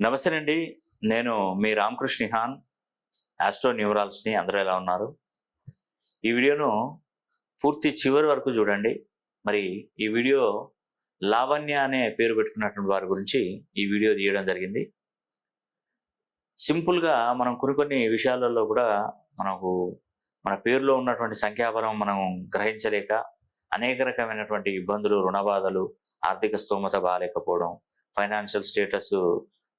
నమస్తే అండి. నేను మీ రామకృష్ణ నిహాన్, ఆస్ట్రో న్యూమరాలజిస్ట్‌ని. అందరూ ఎలా ఉన్నారు? ఈ వీడియోను పూర్తి చివరి వరకు చూడండి. మరి ఈ వీడియో లావణ్య అనే పేరు పెట్టుకున్నటువంటి వారి గురించి ఈ వీడియో తీయడం జరిగింది. సింపుల్‌గా మనం కొన్ని విషయాలలో కూడా మనకు మన పేరులో ఉన్నటువంటి సంఖ్యాబలం మనం గ్రహించలేక అనేక రకమైనటువంటి ఇబ్బందులు, రుణ బాధలు, ఆర్థిక స్తోమత బాలేకపోవడం, ఫైనాన్షియల్ స్టేటస్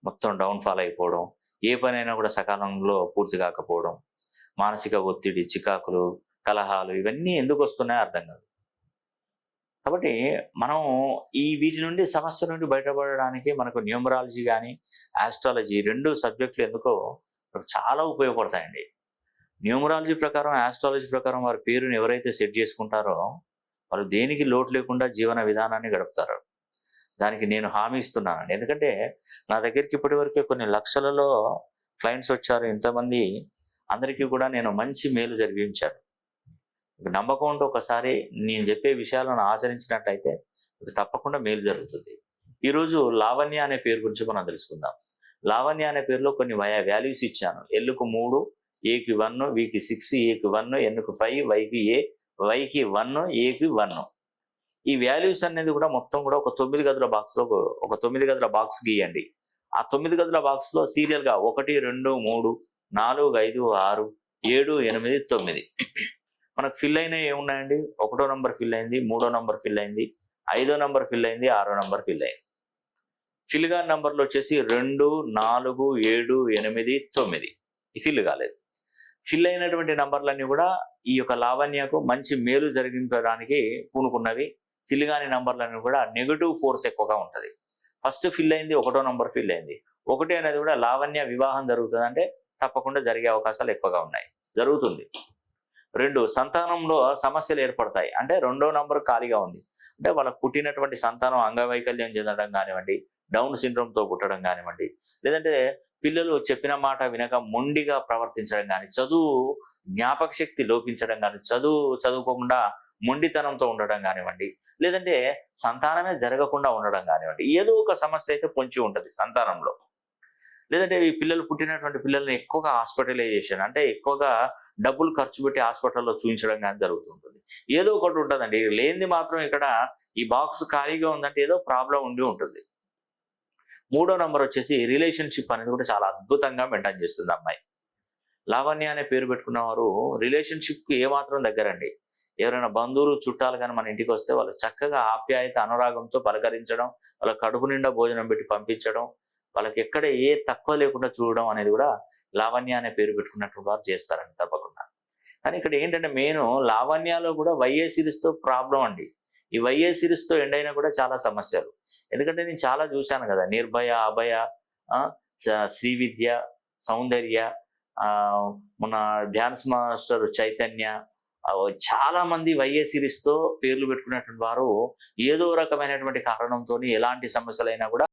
మొత్తం డౌన్‌ఫాల్ అయిపోవడం, ఏ పనైనా కూడా సకాలంలో పూర్తి కాకపోవడం, మానసిక ఒత్తిడి, చికాకులు, కలహాలు ఇవన్నీ ఎందుకొస్తున్నాయో అర్థం కాదు. కాబట్టి మనం వీటి నుండి సమస్య నుండి బయటపడడానికి మనకు న్యూమరాలజీ గాని, ఆస్ట్రాలజీ 2 సబ్జెక్టులు ఎందుకో మనకు చాలా ఉపయోగపడతాయండి. న్యూమరాలజీ ప్రకారం, ఆస్ట్రాలజీ ప్రకారం వారి పేరుని ఎవరైతే సెట్ చేసుకుంటారో, వాళ్ళు దేనికి లోటు లేకుండా జీవన విధానాన్ని గడుపుతారు. దానికి నేను హామీ ఇస్తున్నానండి. ఎందుకంటే నా దగ్గరికి ఇప్పటివరకే కొన్ని లక్షలలో క్లయింట్స్ వచ్చారు. ఇంతమంది అందరికీ కూడా నేను మంచి మేలు జరిగించాను. నమ్మకం ఉంటే ఒకసారి నేను చెప్పే విషయాలను ఆచరించినట్లయితే మీకు తప్పకుండా మేలు జరుగుతుంది. ఈరోజు లావణ్య అనే పేరు గురించి మనం తెలుసుకుందాం. లావణ్య అనే పేరులో కొన్ని వాల్యూస్ ఇచ్చాను. ఎల్లుకు 3, ఏకి 1, వికి 6, ఏకి 1, ఎన్నుకు 5, వైకి 1, ఏకి 1. ఈ వాల్యూస్ అనేది కూడా మొత్తం కూడా ఒక 9 గదుల బాక్స్‌లో ఒక 9 గదుల బాక్స్ గీయండి. ఆ 9 గదుల బాక్స్‌లో సీరియల్‌గా 1, 2, 3, 4, 5, 6, 7, 8, 9 మనకు ఫిల్ అయినవి ఏమున్నాయండి? 1వ నంబర్ ఫిల్ అయింది, 3వ నంబర్ ఫిల్ అయింది, 5వ నంబర్ ఫిల్ అయింది, 6వ నంబర్ ఫిల్ అయింది. ఫిల్ కాని నంబర్లు వచ్చేసి 2, 4, 7, 8, 9 ఫిల్ కాలేదు. ఫిల్ అయినటువంటి నంబర్లన్నీ కూడా ఈ యొక్క లావణ్యకు మంచి మేలు జరిగించడానికి పూనుకున్నవి. ఫిల్ కాని నంబర్లన్నీ కూడా నెగటివ్ ఫోర్స్ ఎక్కువగా ఉంటుంది. ఫస్ట్ ఫిల్ అయింది 1వ నంబర్ ఫిల్ అయింది. 1 అనేది కూడా లావణ్య వివాహం జరుగుతుందంటే తప్పకుండా జరిగే అవకాశాలు ఎక్కువగా ఉన్నాయి, జరుగుతుంది. 2 సంతానంలో సమస్యలు ఏర్పడతాయి. అంటే 2వ నంబర్ ఖాళీగా ఉంది. అంటే వాళ్ళకు పుట్టినటువంటి సంతానం అంగవైకల్యం చెందడం కానివ్వండి, డౌన్ సిండ్రోమ్‌తో పుట్టడం కానివ్వండి, లేదంటే పిల్లలు చెప్పిన మాట వినక మొండిగా ప్రవర్తించడం కానీ, జ్ఞాపక శక్తి లోపించడం కానీ, చదువుకోకుండా మొండితనంతో ఉండడం కానివ్వండి, లేదంటే సంతానమే జరగకుండా ఉండడం కానివ్వండి, ఏదో ఒక సమస్య అయితే పొంచి ఉంటుంది సంతానంలో. లేదంటే ఈ పిల్లలు పుట్టినటువంటి పిల్లల్ని ఎక్కువగా హాస్పిటలైజేషన్ అంటే ఎక్కువగా డబ్బులు ఖర్చు పెట్టి హాస్పిటల్లో చూపించడం కానీ జరుగుతుంటుంది. ఏదో ఒకటి ఉంటుందండి. లేనిది మాత్రం ఇక్కడ ఈ బాక్స్ ఖాళీగా ఉందంటే ఏదో ప్రాబ్లం ఉండి ఉంటుంది. 3వ నంబర్ వచ్చేసి రిలేషన్‌షిప్ అనేది కూడా చాలా అద్భుతంగా మెయింటైన్ చేస్తుంది అమ్మాయి. లావణ్య అనే పేరు పెట్టుకున్న వారు రిలేషన్‌షిప్‌కి ఏమాత్రం దగ్గరండి. ఎవరైనా బంధువులు, చుట్టాలు కానీ మన ఇంటికి వస్తే వాళ్ళు చక్కగా ఆప్యాయత, అనురాగంతో పలకరించడం, వాళ్ళ కడుపు నిండా భోజనం పెట్టి పంపించడం, వాళ్ళకి ఎక్కడ ఏ తక్కువ లేకుండా చూడడం అనేది కూడా లావణ్య అనే పేరు పెట్టుకున్నటువంటి వారు చేస్తారండి తప్పకుండా. కానీ ఇక్కడ ఏంటంటే మెయిన్ లావణ్యలో కూడా వైఏ సిరీస్‌తో ప్రాబ్లం అండి. ఈ వైఏ సిరీస్‌తో ఎండ్ అయినా కూడా చాలా సమస్యలు. ఎందుకంటే నేను చాలా చూశాను కదా! నిర్భయ, అభయ, శ్రీవిద్య, సౌందర్య, మన డాన్స్ మాస్టర్ చైతన్య, చాలా మంది వైఏ సిరీస్‌తో పేర్లు పెట్టుకున్నటువంటి వారు ఏదో రకమైనటువంటి కారణంతోని ఎలాంటి సమస్యలైనా కూడా